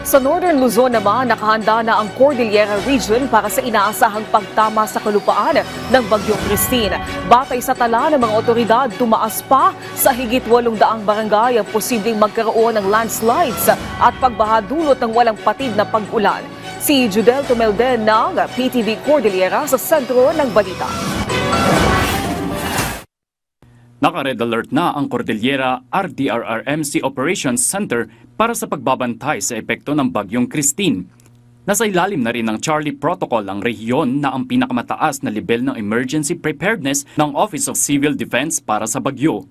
Sa Northern Luzon naman, nakahanda na ang Cordillera Region para sa inaasahang pagtama sa kalupaan ng Bagyong Christine. Batay sa tala ng mga otoridad, tumaas pa sa higit 800 barangay ang posibleng magkaroon ng landslides at pagbaha dulot ng walang patid na pag-ulan. Si Judel Tumelden ng PTV Cordillera sa sentro ng balita. Naka-red alert na ang Cordillera RDRRMC Operations Center para sa pagbabantay sa epekto ng Bagyong Christine. Nasa ilalim na rin ng Charlie Protocol ang rehiyon na ang pinakamataas na level ng emergency preparedness ng Office of Civil Defense para sa bagyo.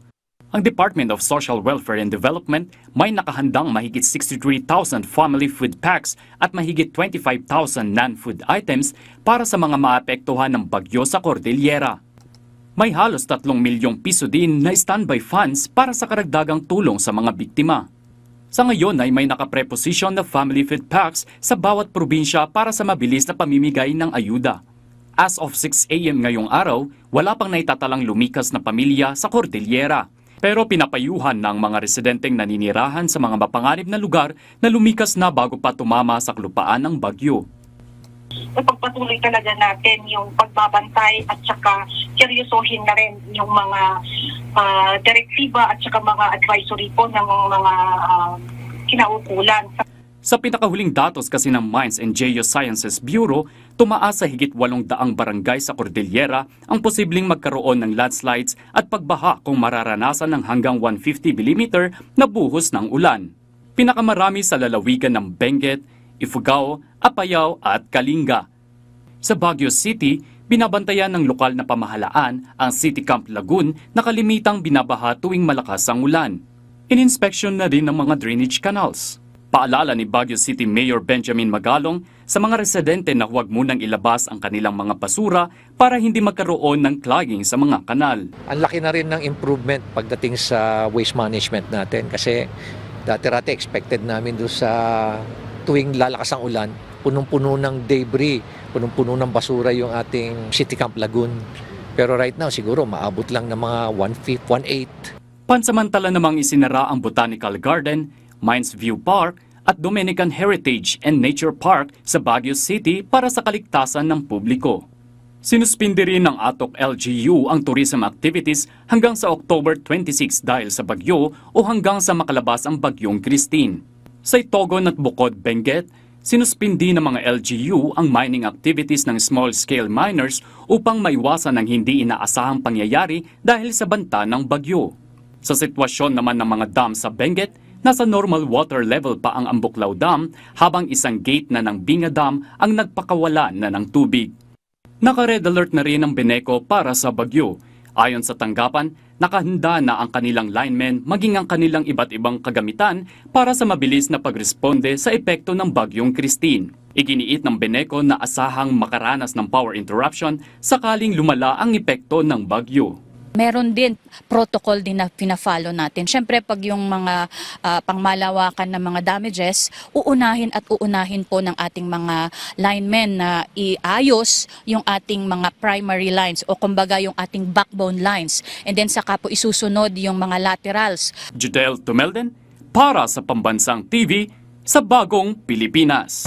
Ang Department of Social Welfare and Development may nakahandang mahigit 63,000 family food packs at mahigit 25,000 non-food items para sa mga maapektuhan ng bagyo sa Cordillera. May halos 3 milyong piso din na standby funds para sa karagdagang tulong sa mga biktima. Sa ngayon ay may nakapreposisyon na family food packs sa bawat probinsya para sa mabilis na pamimigay ng ayuda. As of 6 a.m. ngayong araw, wala pang naitatalang lumikas na pamilya sa Cordillera. Pero pinapayuhan ng mga residenteng naninirahan sa mga mapanganib na lugar na lumikas na bago pa tumama sa kalupaan ng bagyo. Ipagpatuloy talaga natin yung pagbabantay at saka seryosohin na rin yung mga direktiba at saka mga advisory po ng mga kinaukulan. Sa pinakahuling datos kasi ng Mines and Geosciences Bureau, tumaas sa higit 800 barangay sa Cordillera ang posibleng magkaroon ng landslides at pagbaha kung mararanasan ng hanggang 150 mm na buhos ng ulan. Pinakamarami sa lalawigan ng Benguet, Ifugao, Apayao at Kalinga. Sa Baguio City, binabantayan ng lokal na pamahalaan ang City Camp Lagoon na kalimitang binabaha tuwing malakas ang ulan. Ininspeksyon na rin ng mga drainage canals. Paalala ni Baguio City Mayor Benjamin Magalong sa mga residente na huwag munang ilabas ang kanilang mga basura para hindi magkaroon ng clogging sa mga kanal. Ang laki na rin ng improvement pagdating sa waste management natin kasi dati-rati expected namin doon sa tuwing lalakas ang ulan, punong-puno ng debris, punong-puno ng basura yung ating City Camp Lagoon. Pero right now siguro maabot lang ng mga 1/5, 1/8. Pansamantala namang isinara ang Botanical Garden, Mines View Park at Dominican Heritage and Nature Park sa Baguio City para sa kaligtasan ng publiko. Sinuspindi rin ng Atok LGU ang tourism activities hanggang sa October 26 dahil sa bagyo o hanggang sa makalabas ang Bagyong Christine. Sa Itogon at Bukod, Benguet, sinuspindi ng mga LGU ang mining activities ng small-scale miners upang maiwasan ang hindi inaasahang pangyayari dahil sa banta ng bagyo. Sa sitwasyon naman ng mga dam sa Benguet, nasa normal water level pa ang Ambuklaw Dam habang isang gate na ng Binga Dam ang nagpakawala na ng tubig. Naka-red alert na rin ang Beneco para sa bagyo. Ayon sa tanggapan, nakahanda na ang kanilang linemen maging ang kanilang iba't ibang kagamitan para sa mabilis na pagresponde sa epekto ng Bagyong Christine. Iginiit ng Beneco na asahang makaranas ng power interruption sakaling lumala ang epekto ng bagyo. Meron din protocol din na pina-follow natin. Siyempre pag yung mga pangmalawakan ng mga damages, uunahin po ng ating mga linemen na iayos yung ating mga primary lines o kumbaga yung ating backbone lines. And then saka po isusunod yung mga laterals. Judel Tumelden para sa Pambansang TV sa Bagong Pilipinas.